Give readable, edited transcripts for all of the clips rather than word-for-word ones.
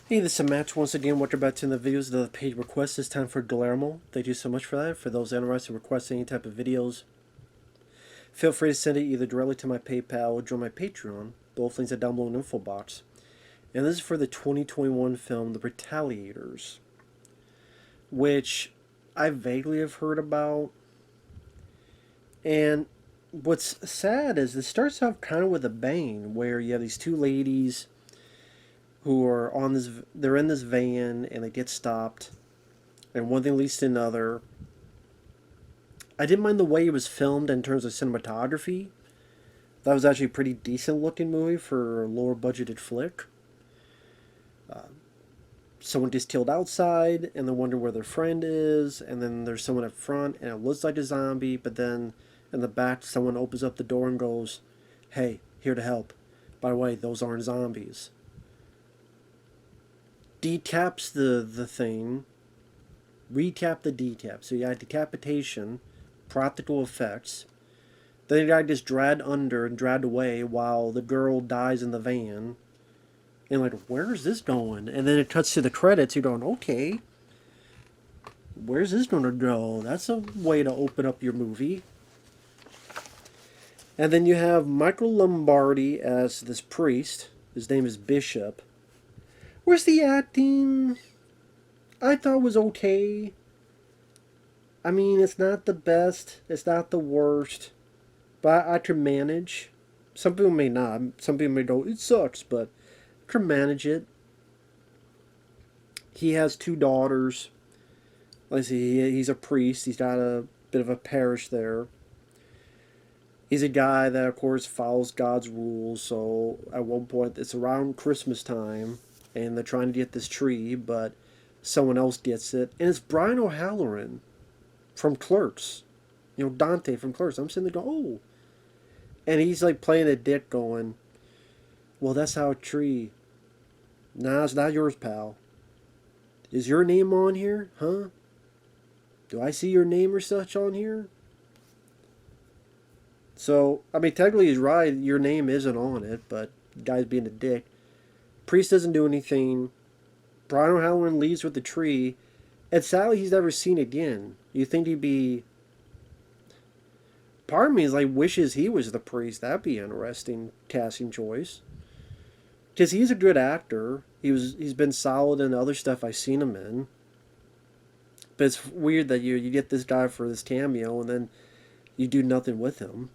Hey, this is Matt. Once again, welcome back to the videos of the paid requests. This time for Guillermo. Thank you so much for that. For those interested in requesting any type of videos, feel free to send it either directly to my PayPal or join my Patreon. Both links are down below in the info box. And this is for the 2021 film, The Retaliators, which I vaguely have heard about. And what's sad is it starts off kind of with a bang, where you have these two ladies who are on this, they're in this van and they get stopped, and one thing leads to another. I didn't mind the way it was filmed in terms of cinematography. That was actually a pretty decent looking movie for a lower budgeted flick. Someone gets killed outside and they wonder where their friend is, and then there's someone up front and it looks like a zombie, but then in the back someone opens up the door and goes, "Hey, here to help. By the way, those aren't zombies." Decaps the thing, recap the decap. So you got decapitation, practical effects. Then the guy gets dragged under and dragged away while the girl dies in the van. And like, where's this going? And then it cuts to the credits. You're going, okay, where's this going to go? That's a way to open up your movie. And then you have Michael Lombardi as this priest. His name is Bishop. Where's the acting? I thought was okay. I mean, it's not the best. It's not the worst. But I can manage. Some people may not. Some people may go, it sucks, but I can manage it. He has two daughters. Let's see, he's a priest. He's got a bit of a parish there. He's a guy that, of course, follows God's rules. So at one point, it's around Christmas time, and they're trying to get this tree, but someone else gets it. And it's Brian O'Halloran from Clerks. You know, Dante from Clerks. I'm sitting there going, oh. And he's like playing a dick going, well, that's our tree. Nah, it's not yours, pal. Is your name on here? Huh? Do I see your name or such on here? So, I mean, technically he's right. Your name isn't on it, but the guy's being a dick. Priest doesn't do anything. Brian O'Halloran leaves with the tree. And sadly, he's never seen again. You think he'd be... Part of me is like, wishes he was the priest. That'd be an interesting casting choice. Because he's a good actor. He's been solid in other stuff I've seen him in. But it's weird that you get this guy for this cameo and then you do nothing with him.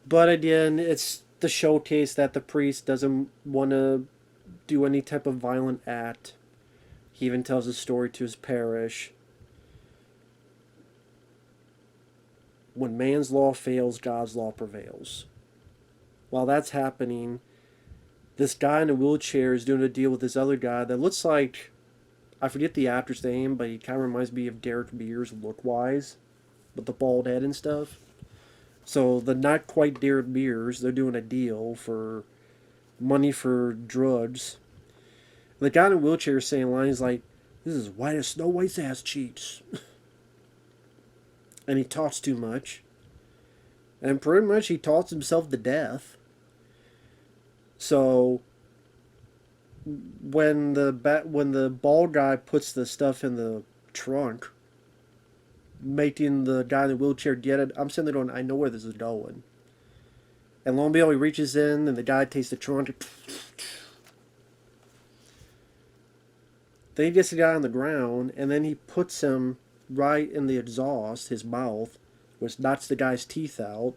But again, it's the showcase that the priest doesn't want to do any type of violent act. He even tells a story to his parish. When man's law fails, God's law prevails. While that's happening, this guy in a wheelchair is doing a deal with this other guy that looks like, I forget the actor's name, but he kind of reminds me of Derek Beers look-wise, with the bald head and stuff. So the not quite Derek Beers, they're doing a deal for money for drugs. And the guy in a wheelchair is saying lines like, "This is white as Snow White's ass cheeks." And he talks too much. And pretty much he talks himself to death. So when the bald guy puts the stuff in the trunk, making the guy in the wheelchair get it, I'm sitting there going, I know where this is going. And lo and behold, he reaches in and the guy takes the trunk. Then he gets the guy on the ground and then he puts him right in the exhaust, his mouth, which knocks the guy's teeth out,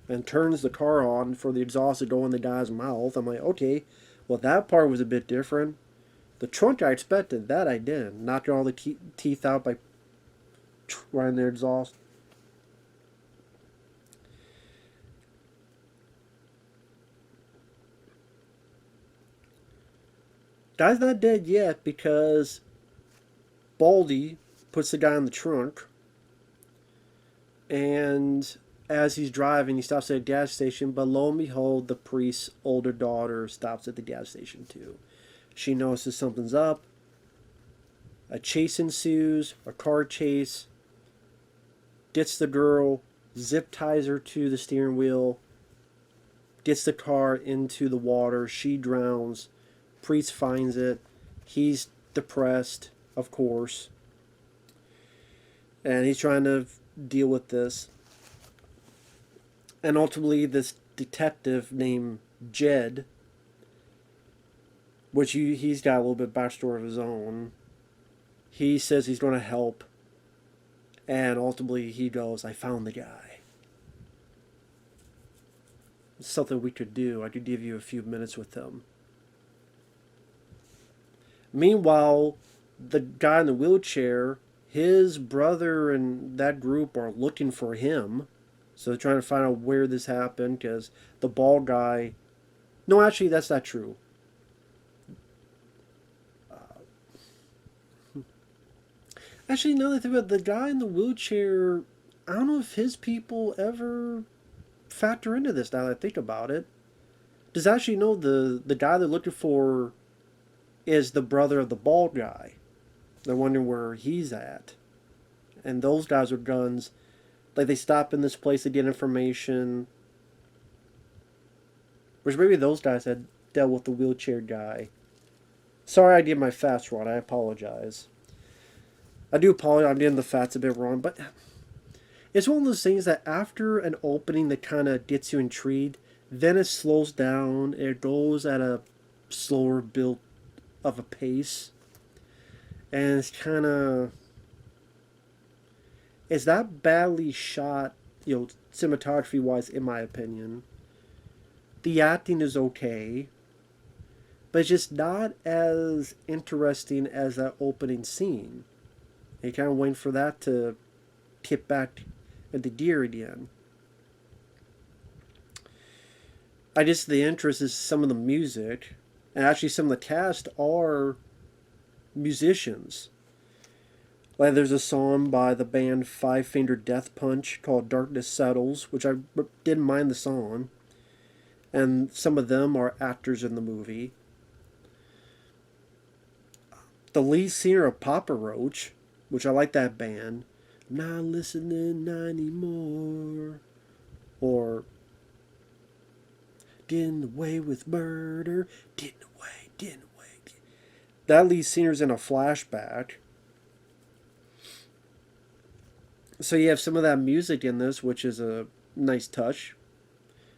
and turns the car on for the exhaust to go in the guy's mouth. I'm like, okay, well, that part was a bit different. The trunk I expected, that I didn't. Knocking all the teeth out by right in their exhaust. Guy's not dead yet because Baldy puts the guy in the trunk, and as he's driving, he stops at a gas station, but lo and behold, the priest's older daughter stops at the gas station too. She notices something's up. A chase ensues, a car chase. Gets the girl, zip ties her to the steering wheel, gets the car into the water. She drowns. Priest finds it. He's depressed, of course. And he's trying to deal with this. And ultimately, this detective named Jed, which he's got a little bit backstory of his own, he says he's going to help. And ultimately, he goes, I found the guy. It's something we could do. I could give you a few minutes with him. Meanwhile, the guy in the wheelchair, his brother and that group are looking for him. So they're trying to find out where this happened because the bald guy... No, actually, that's not true. Actually, now that I think about it, the guy in the wheelchair, I don't know if his people ever factor into this now that I think about it. Does actually know the guy they're looking for is the brother of the bald guy. They're wondering where he's at. And those guys with guns, like they stop in this place to get information. Which maybe those guys had dealt with the wheelchair guy. Sorry I did my facts wrong, I apologize. I do apologize, I'm getting the facts a bit wrong, but it's one of those things that after an opening that kind of gets you intrigued, then it slows down, it goes at a slower build of a pace, and it's kind of... It's not badly shot, cinematography-wise, in my opinion. The acting is okay, but it's just not as interesting as that opening scene. You kind of waiting for that to tip back into gear again. The interest is some of the music, and actually some of the cast are musicians. Like there's a song by the band Five Finger Death Punch called Darkness Settles, which I didn't mind the song. And some of them are actors in the movie. The lead singer of Papa Roach, which I like that band. Not listening anymore. Or getting away with murder. Getting away. That lead singer's in a flashback. So you have some of that music in this, which is a nice touch.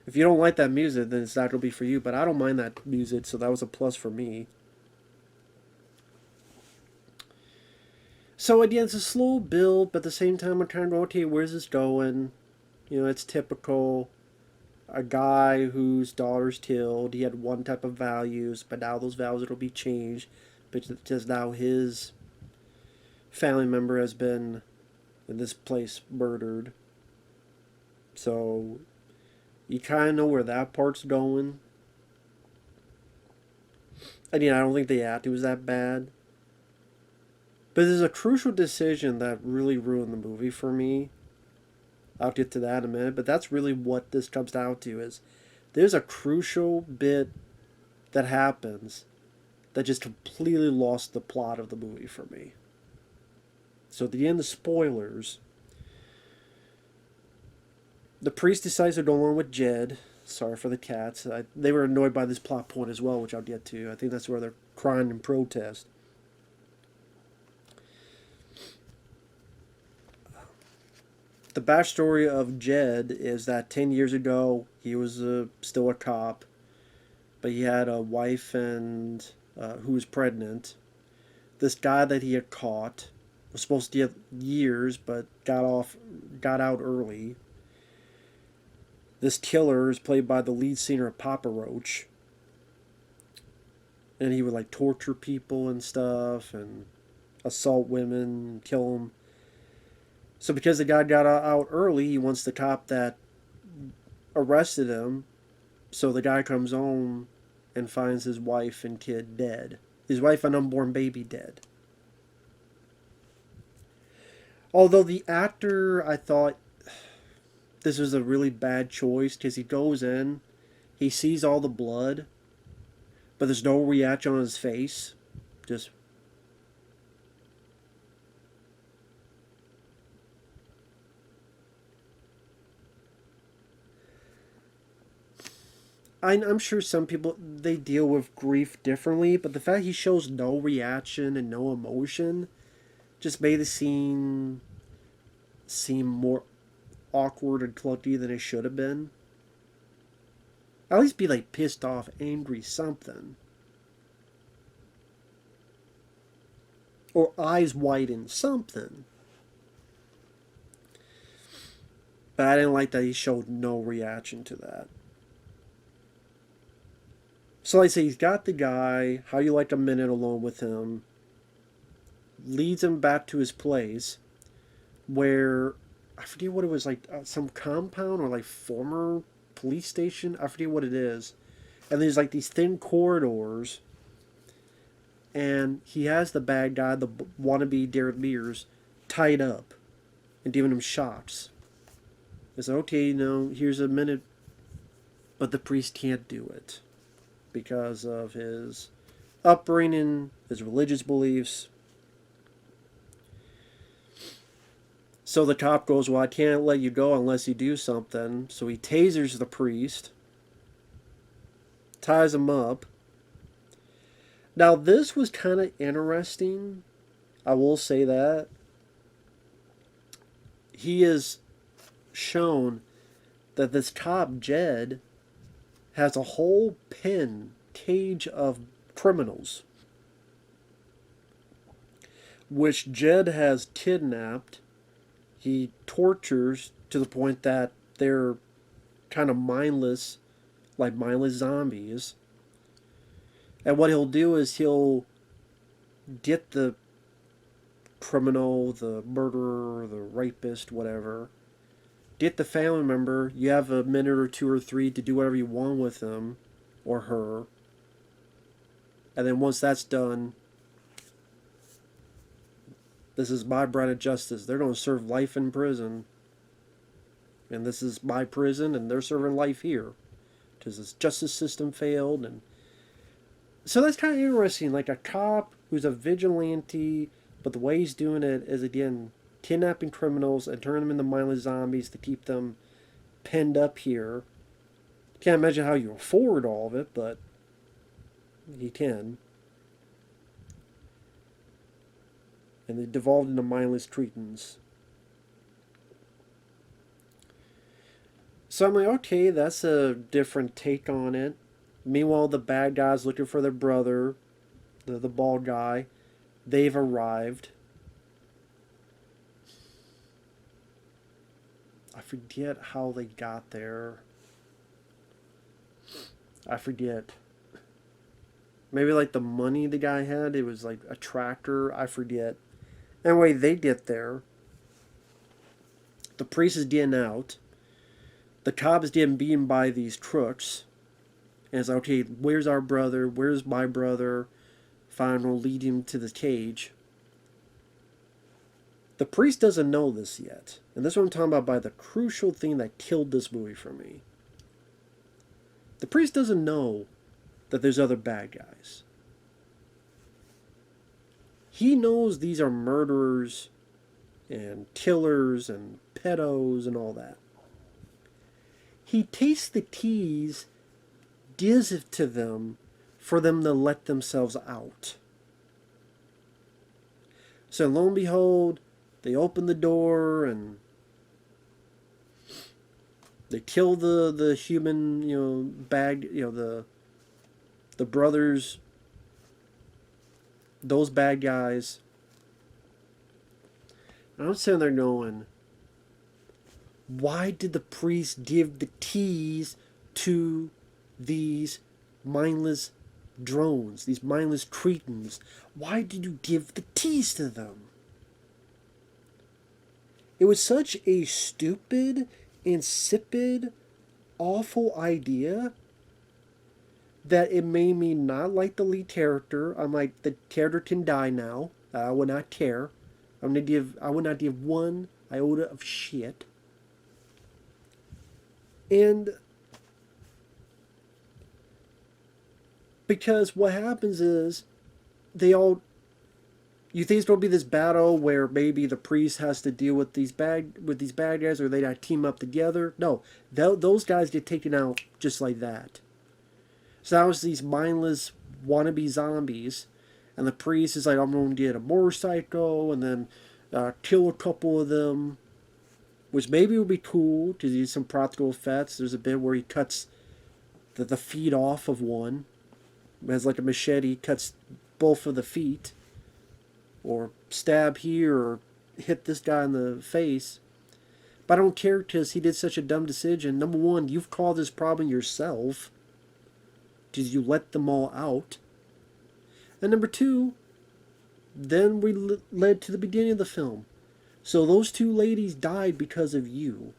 If you don't like that music, then it's not going to be for you. But I don't mind that music, so that was a plus for me. So again, it's a slow build, but at the same time, I'm kind of going, okay, where's this going? It's typical. A guy whose daughter's killed. He had one type of values, but now those values will be changed because now his family member has been, in this place, murdered. So you kind of know where that part's going. Again, I don't think the acting was that bad. But there's a crucial decision that really ruined the movie for me. I'll get to that in a minute, but that's really what this comes down to is there's a crucial bit that happens that just completely lost the plot of the movie for me. So at the end, the spoilers. The priest decides to go along with Jed. Sorry for the cats. They were annoyed by this plot point as well, which I'll get to. I think that's where they're crying in protest. The backstory of Jed is that 10 years ago, he was still a cop, but he had a wife and who was pregnant. This guy that he had caught was supposed to get years, but got out early. This killer is played by the lead singer of Papa Roach, and he would torture people and stuff, and assault women, kill them. So because the guy got out early, he wants the cop that arrested him. So the guy comes home and finds his wife and kid dead. His wife and unborn baby dead. Although the actor, I thought this was a really bad choice because he goes in, he sees all the blood, but there's no reaction on his face. Just... I'm sure some people, they deal with grief differently, but the fact he shows no reaction and no emotion just made the scene seem more awkward and clunky than it should have been. At least be like pissed off, angry, something. Or eyes widen, something. But I didn't like that he showed no reaction to that. So like I say, he's got the guy. How you like a minute alone with him? Leads him back to his place, where I forget what it was, like some compound or like former police station. I forget what it is. And there's like these thin corridors, and he has the bad guy, the wannabe Derek Mears, tied up and giving him shots. It's like, okay, here's a minute, but the priest can't do it because of his upbringing, his religious beliefs. So the cop goes, well, I can't let you go unless you do something. So he tasers the priest, ties him up. Now, this was kind of interesting. I will say that. He is shown that this cop, Jed, has a whole cage of criminals, which Jed has kidnapped. He tortures to the point that they're kind of mindless, like mindless zombies. And what he'll do is he'll get the criminal, the murderer, the rapist, whatever, get the family member. You have a minute or two or three to do whatever you want with him or her. And then once that's done, this is my brand of justice. They're going to serve life in prison. And this is my prison, and they're serving life here. Because this justice system failed. And so that's kind of interesting. Like a cop who's a vigilante, but the way he's doing it is, again, kidnapping criminals and turning them into mindless zombies to keep them penned up here. Can't imagine how you afford all of it, but he can. And they devolved into mindless cretins. So I'm like, okay, that's a different take on it. Meanwhile, the bad guys looking for their brother, the bald guy, they've arrived. I forget how they got there. I forget. Maybe like the money the guy had, it was like a tractor, I forget. Anyway, they get there. The priest is getting out. The cop is getting beaten by these crooks. And it's like, okay, where's our brother? Where's my brother? Fine, we'll lead him to the cage. The priest doesn't know this yet. And this is what I'm talking about by the crucial thing that killed this movie for me. The priest doesn't know that there's other bad guys. He knows these are murderers and killers and pedos and all that. He takes the keys, gives it to them for them to let themselves out. So lo and behold, they open the door and they kill the human, bad, the brothers, those bad guys. And I'm sitting there going, why did the priest give the keys to these mindless drones, these mindless cretins? Why did you give the keys to them? It was such a stupid, insipid, awful idea that it made me not like the lead character. I'm like, the character can die now. I would not care. I would not give one iota of shit. And because what happens is you think it's going to be this battle where maybe the priest has to deal with these bad guys, or they got to team up together. No, those guys get taken out just like that. So that was these mindless wannabe zombies. And the priest is like, I'm going to get a motorcycle and then kill a couple of them. Which maybe would be cool to use some practical effects. There's a bit where he cuts the feet off of one. It has like a machete, cuts both of the feet. Or stab here or hit this guy in the face. But I don't care because he did such a dumb decision. Number one, you've caused this problem yourself. Because you let them all out. And number two, then we led to the beginning of the film. So those two ladies died because of you.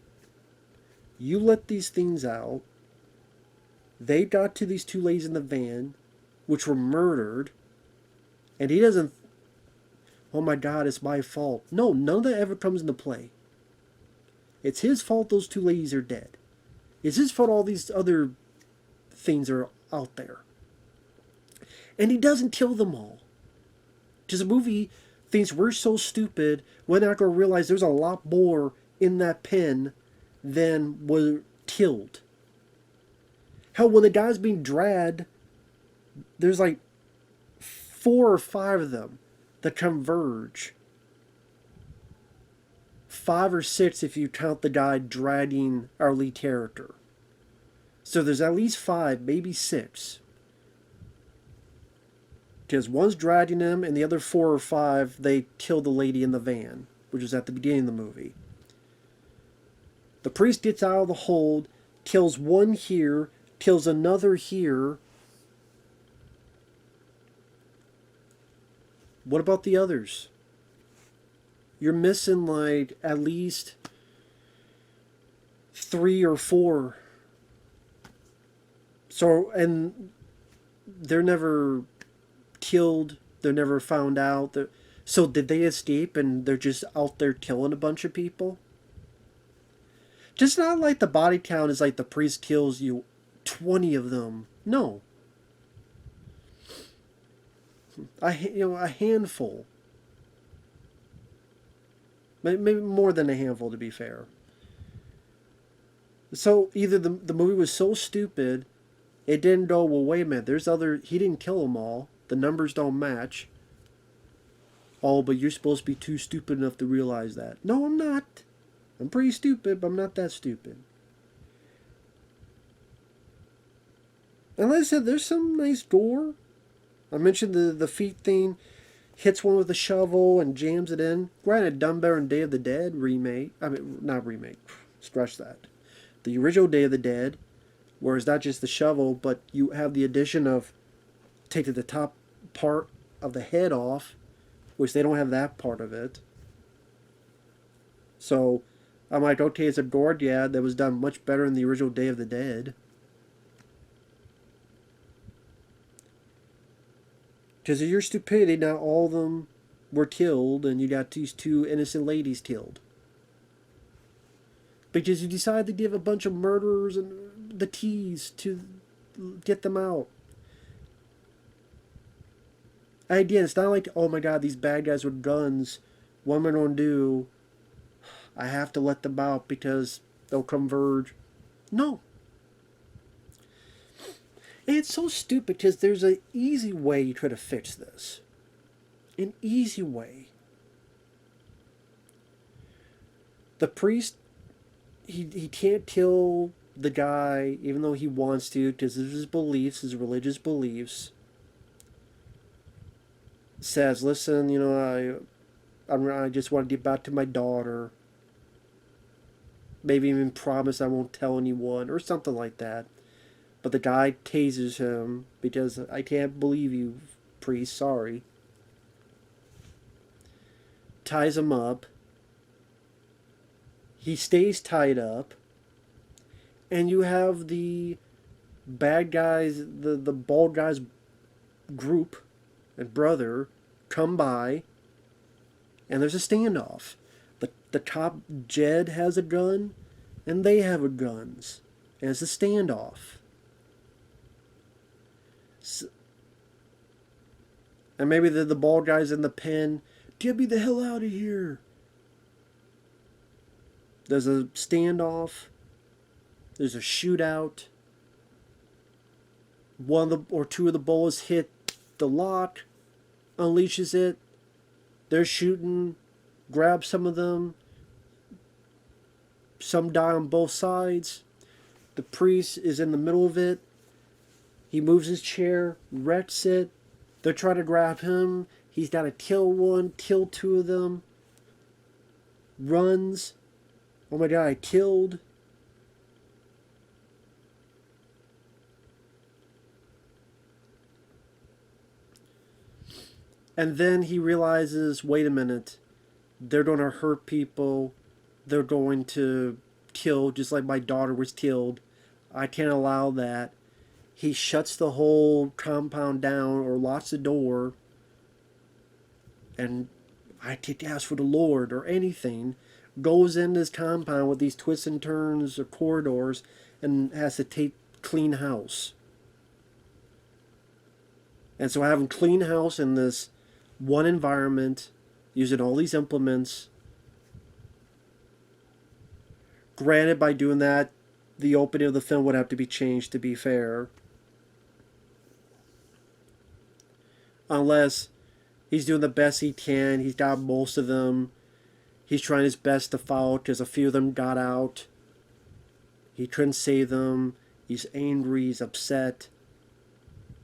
You let these things out. They got to these two ladies in the van, which were murdered. And he doesn't, oh my God, it's my fault. No, none of that ever comes into play. It's his fault those two ladies are dead. It's his fault all these other things are out there. And he doesn't kill them all. Because the movie thinks we're so stupid, we're not going to realize there's a lot more in that pen than were killed. Hell, when the guy's being dragged, there's like 4 or 5 of them that converge. 5 or 6 if you count the guy dragging our lead character. So there's at least 5, maybe 6. Because one's dragging him, and the other 4 or 5, they kill the lady in the van, which is at the beginning of the movie. The priest gets out of the hold, kills one here, kills another here. What about the others? You're missing like at least 3 or 4. So, and they're never killed, they're never found out. So did they escape and they're just out there killing a bunch of people? Just not like the body count is like the priest kills you 20 of them. No. A handful. Maybe more than a handful, to be fair. So either the movie was so stupid, it didn't go, well, wait a minute, he didn't kill them all. The numbers don't match. Oh, but you're supposed to be too stupid enough to realize that. No, I'm not. I'm pretty stupid, but I'm not that stupid. And like I said, there's some nice gore. I mentioned the feet thing. Hits one with a shovel and jams it in. Granted, done better in Day of the Dead remake. I mean, not remake. Scratch that. The original Day of the Dead, where it's not just the shovel, but you have the addition of taking the top part of the head off, which they don't have that part of it. So I'm like, okay, it's a gore, yeah, that was done much better in the original Day of the Dead. Because of your stupidity, not all of them were killed, and you got these 2 innocent ladies killed. Because you decided to give a bunch of murderers and the tease to get them out. Again, it's not like, oh my God, these bad guys with guns, what am I going to do? I have to let them out because they'll converge. No. And it's so stupid because there's an easy way you try to fix this. An easy way. The priest, he can't kill the guy even though he wants to because of his beliefs, his religious beliefs. Says, listen, I just want to get back to my daughter. Maybe even promise I won't tell anyone or something like that. But the guy tases him because I can't believe you, priest, sorry. Ties him up. He stays tied up. And you have the bad guys, the bald guy's group and brother come by. And there's a standoff. The top Jed has a gun. And they have guns. And it's a standoff. And maybe the bald guy's in the pen. Get me the hell out of here. There's a standoff. There's a shootout. One of the or two of the bullets hit the lock, unleashes it. They're shooting, grab some of them. Some die on both sides. The priest is in the middle of it. He moves his chair, wrecks it. They're trying to grab him. He's got to kill one, kill two of them. Runs. Oh my god, I killed. And then he realizes, wait a minute, they're going to hurt people. They're going to kill, just like my daughter was killed. I can't allow that. He shuts the whole compound down or locks the door. And I take ask for the Lord or anything. Goes in this compound with these twists and turns or corridors and has to take clean house. And so having clean house in this one environment, using all these implements. Granted, by doing that, the opening of the film would have to be changed, to be fair. Unless he's doing the best he can. He's got most of them. He's trying his best to follow because a few of them got out. He couldn't save them. He's angry. He's upset.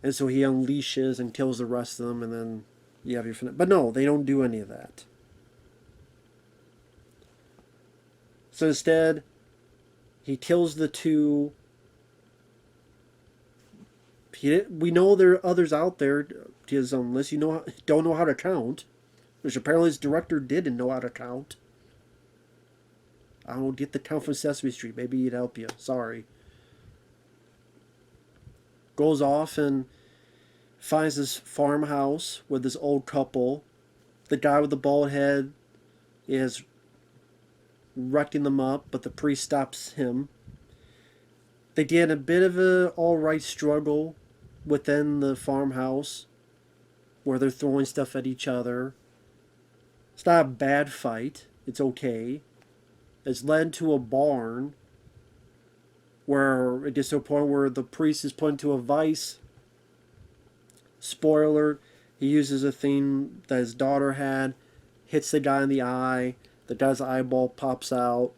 And so he unleashes and kills the rest of them, and then you have your finish. But no, they don't do any of that. So instead, he kills the two. We know there are others out there, because unless you don't know how to count, which apparently his director didn't know how to count. I don't get the count from Sesame Street. Maybe he'd help you. Sorry. Goes off and finds this farmhouse with this old couple. The guy with the bald head is wrecking them up, but the priest stops him. They get a bit of a alright struggle within the farmhouse where they're throwing stuff at each other. It's not a bad fight. It's okay. It's led to a barn where it gets to a point where the priest is put into a vice. Spoiler, he uses a thing that his daughter had, hits the guy in the eye, the guy's eyeball pops out,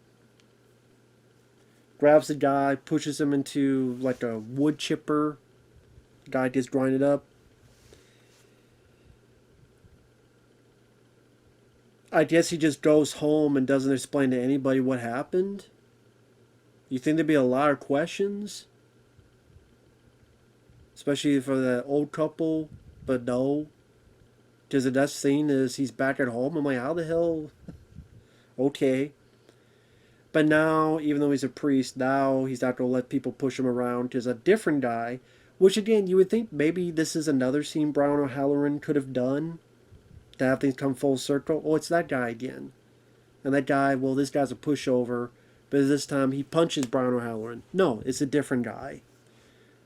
grabs the guy, pushes him into like a wood chipper, the guy gets grinded up. I guess he just goes home and doesn't explain to anybody what happened. You think there'd be a lot of questions? Especially for that old couple, but no. Because the next scene is he's back at home. I'm like, how the hell? Okay. But now, even though he's a priest, now he's not going to let people push him around because a different guy, which again, you would think maybe this is another scene Brown O'Halloran could have done to have things come full circle. Oh, it's that guy again. And that guy, well, this guy's a pushover, but this time he punches Brown O'Halloran. No, it's a different guy.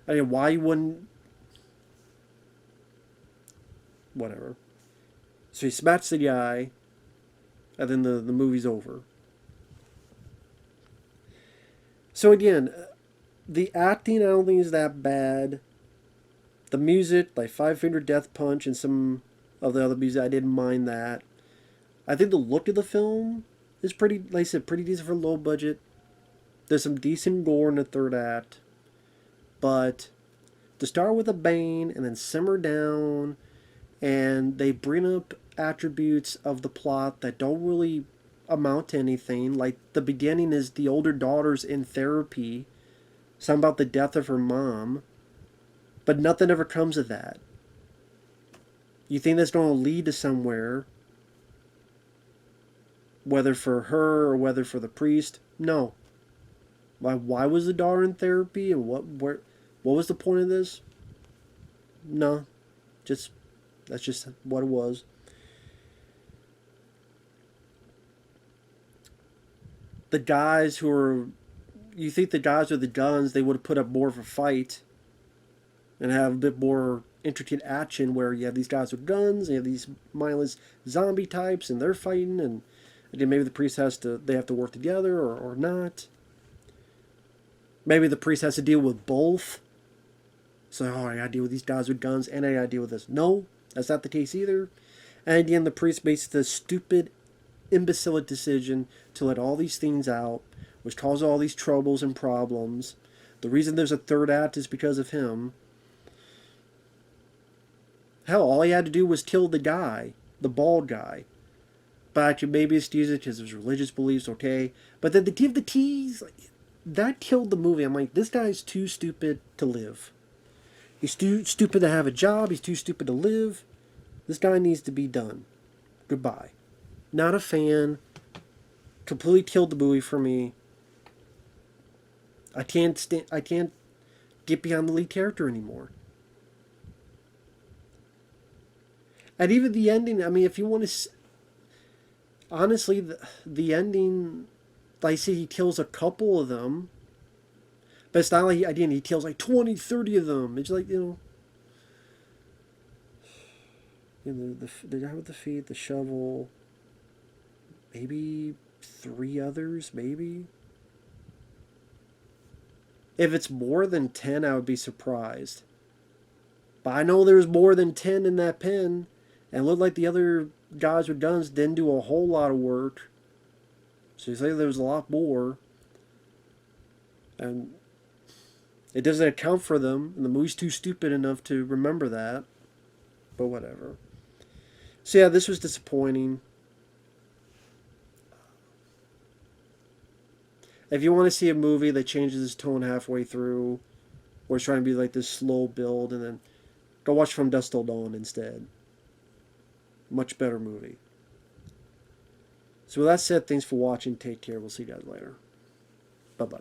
I mean, why you wouldn't... Whatever. So he smacks the guy, and then the movie's over. So again, the acting I don't think is that bad. The music, like Five Finger Death Punch and some of the other music, I didn't mind that. I think the look of the film is pretty, like I said, pretty decent for low budget. There's some decent gore in the third act. But to start with a bang and then simmer down, and they bring up attributes of the plot that don't really amount to anything. Like the beginning is the older daughter's in therapy, something about the death of her mom, but nothing ever comes of that. You think that's going to lead to somewhere, whether for her or whether for the priest? No. Why was the daughter in therapy, and what was the point of this? No, that's just what it was. The guys who are, you think the guys with the guns, they would have put up more of a fight and have a bit more intricate action where you have these guys with guns, and you have these mindless zombie types, and they're fighting, and again, maybe the priest they have to work together or not. Maybe the priest has to deal with both. So, oh, I gotta deal with these guys with guns, and I gotta deal with this. No, that's not the case either. And again, the priest makes the stupid, imbecile decision to let all these things out, which cause all these troubles and problems. The reason there's a third act is because of him. Hell, all he had to do was kill the guy, the bald guy. But actually, maybe it's used because of his religious beliefs, okay. But then to give the tease, that killed the movie. I'm like, this guy's too stupid to live. He's too stupid to have a job. He's too stupid to live. This guy needs to be done. Goodbye. Not a fan. Completely killed the movie for me. I can't get beyond the lead character anymore. And even the ending, I mean, if you want to... Honestly, the ending... Like I say, he kills a couple of them. But it's not like, again, he kills like 20, 30 of them. It's like, the guy with the feet, the shovel... Maybe 3 others, maybe? If it's more than 10, I would be surprised. But I know there's more than 10 in that pen. And it looked like the other guys with guns didn't do a whole lot of work. So you say there's a lot more. And it doesn't account for them. And the movie's too stupid enough to remember that. But whatever. So yeah, this was disappointing. If you want to see a movie that changes its tone halfway through, or it's trying to be like this slow build, and then go watch From Dusk Till Dawn instead. Much better movie. So with that said, thanks for watching. Take care. We'll see you guys later. Bye-bye.